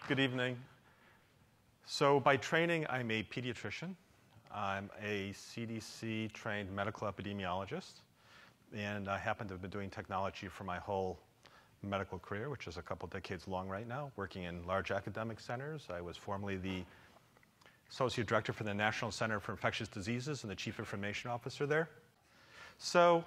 Good evening. So by training, I'm a pediatrician. I'm a CDC-trained medical epidemiologist, and I happen to have been doing technology for my whole medical career, which is a couple decades long right now, working in large academic centers. I was formerly the Associate Director for the National Center for Infectious Diseases and the Chief Information Officer there. So,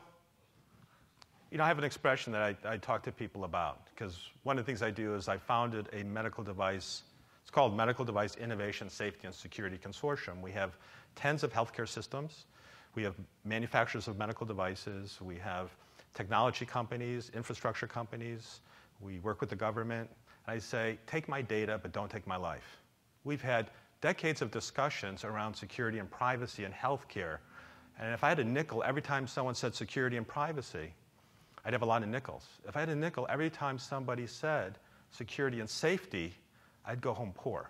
I have an expression that I talk to people about, because one of the things I do is I founded a medical device. It's called Medical Device Innovation, Safety, and Security Consortium. We have tens of healthcare systems. We have manufacturers of medical devices. We have technology companies, infrastructure companies. We work with the government. And I say, take my data, but don't take my life. We've had decades of discussions around security and privacy in healthcare. And if I had a nickel every time someone said security and privacy, I'd have a lot of nickels. If I had a nickel every time somebody said security and safety, I'd go home poor.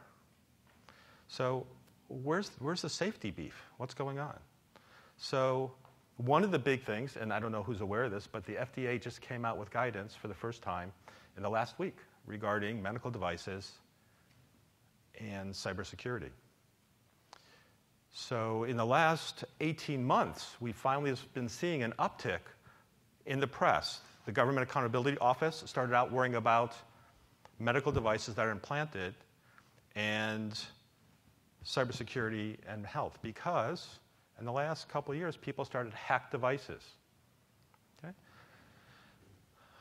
So where's the safety beef? What's going on? So one of the big things, and I don't know who's aware of this, but the FDA just came out with guidance for the first time in the last week regarding medical devices and cybersecurity. So in the last 18 months, we finally have been seeing an uptick in the press. The Government Accountability Office started out worrying about medical devices that are implanted and cybersecurity and health, because in the last couple of years, people started to hack devices. Okay?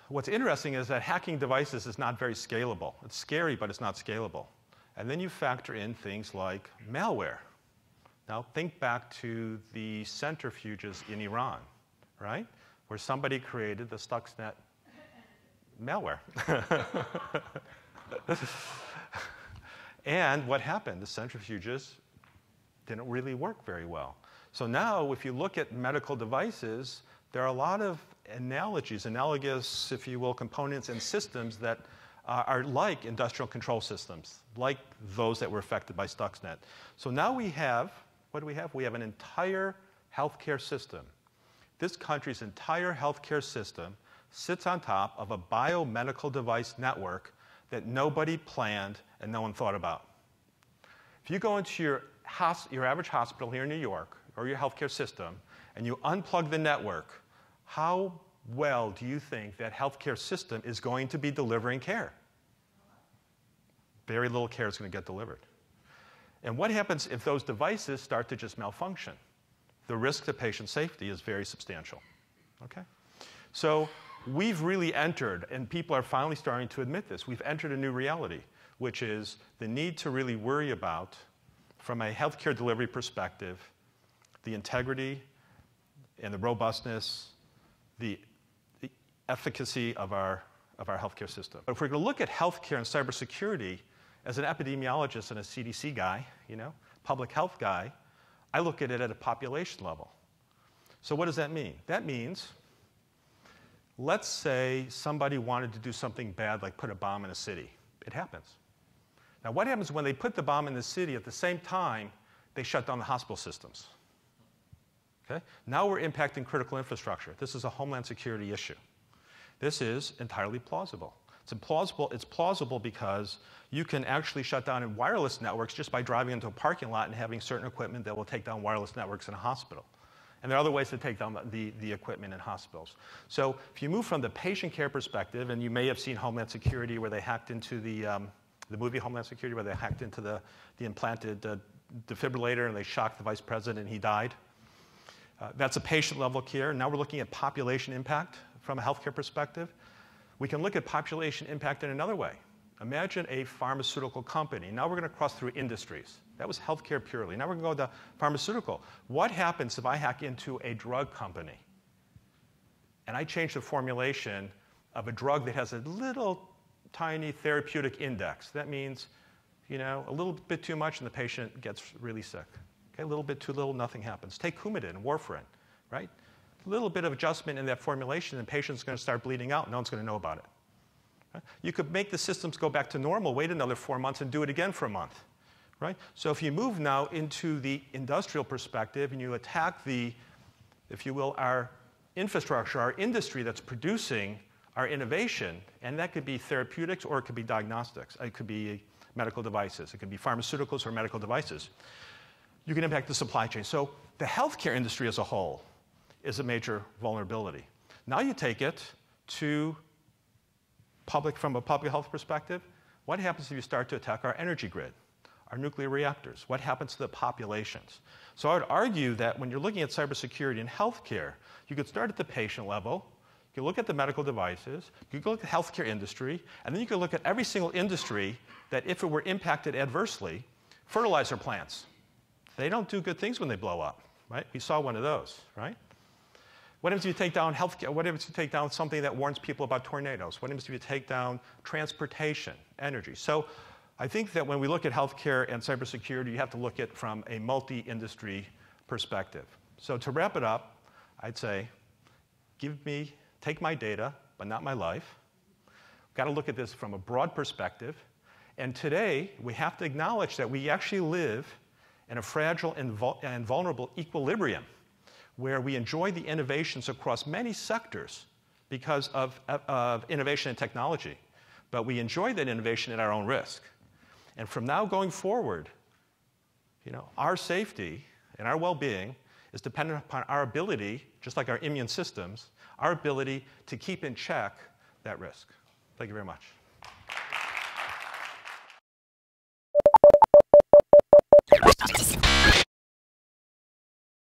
What's interesting is that hacking devices is not very scalable. It's scary, but it's not scalable. And then you factor in things like malware. Now, think back to the centrifuges in Iran, right? Where somebody created the Stuxnet malware. And what happened? The centrifuges didn't really work very well. So now, if you look at medical devices, there are a lot of analogous, if you will, components and systems that are like industrial control systems, like those that were affected by Stuxnet. So now we have, what do we have? We have an entire healthcare system. This country's entire healthcare system sits on top of a biomedical device network that nobody planned and no one thought about. If you go into your average hospital here in New York or your healthcare system and you unplug the network, how well do you think that healthcare system is going to be delivering care? Very little care is going to get delivered. And what happens if those devices start to just malfunction? The risk to patient safety is very substantial. Okay? So we've really entered, and people are finally starting to admit this, we've entered a new reality, which is the need to really worry about, from a healthcare delivery perspective, the integrity and the robustness, the efficacy of our healthcare system. But if we're going to look at healthcare and cybersecurity, as an epidemiologist and a CDC guy, public health guy, I look at it at a population level. So what does that mean? That means, let's say somebody wanted to do something bad, like put a bomb in a city. It happens. Now, what happens when they put the bomb in the city at the same time they shut down the hospital systems? Okay? Now we're impacting critical infrastructure. This is a Homeland Security issue. This is entirely plausible. It's plausible because you can actually shut down wireless networks just by driving into a parking lot and having certain equipment that will take down wireless networks in a hospital. And there are other ways to take down the equipment in hospitals. So if you move from the patient care perspective, and you may have seen Homeland Security where they hacked into the movie Homeland Security, where they hacked into the implanted defibrillator and they shocked the vice president and he died. That's a patient-level care. Now we're looking at population impact from a healthcare perspective. We can look at population impact in another way. Imagine a pharmaceutical company. Now we're going to cross through industries. That was healthcare purely. Now we're going to go to pharmaceutical. What happens if I hack into a drug company and I change the formulation of a drug that has a little tiny therapeutic index? That means, a little bit too much and the patient gets really sick. Okay, a little bit too little, nothing happens. Take Coumadin and warfarin, right? A little bit of adjustment in that formulation and the patient's going to start bleeding out. No one's going to know about it. Right? You could make the systems go back to normal, wait another 4 months, and do it again for a month. Right? So if you move now into the industrial perspective and you attack if you will, our infrastructure, our industry that's producing our innovation, and that could be therapeutics or it could be diagnostics. It could be medical devices. It could be pharmaceuticals or medical devices. You can impact the supply chain. So the healthcare industry as a whole is a major vulnerability. Now you take it to from a public health perspective. What happens if you start to attack our energy grid, our nuclear reactors? What happens to the populations? So I would argue that when you're looking at cybersecurity in healthcare, you could start at the patient level, you could look at the medical devices, you could look at the healthcare industry, and then you could look at every single industry that if it were impacted adversely, fertilizer plants. They don't do good things when they blow up, right? We saw one of those, right? What happens if you take down healthcare? What happens if you take down something that warns people about tornadoes? What happens if you take down transportation, energy? So I think that when we look at healthcare and cybersecurity, you have to look at it from a multi-industry perspective. So to wrap it up, I'd say, take my data, but not my life. We've got to look at this from a broad perspective. And today, we have to acknowledge that we actually live in a fragile and vulnerable equilibrium where we enjoy the innovations across many sectors because of innovation and technology. But we enjoy that innovation at our own risk. And from now going forward, our safety and our well-being is dependent upon our ability, just like our immune systems, our ability to keep in check that risk. Thank you very much.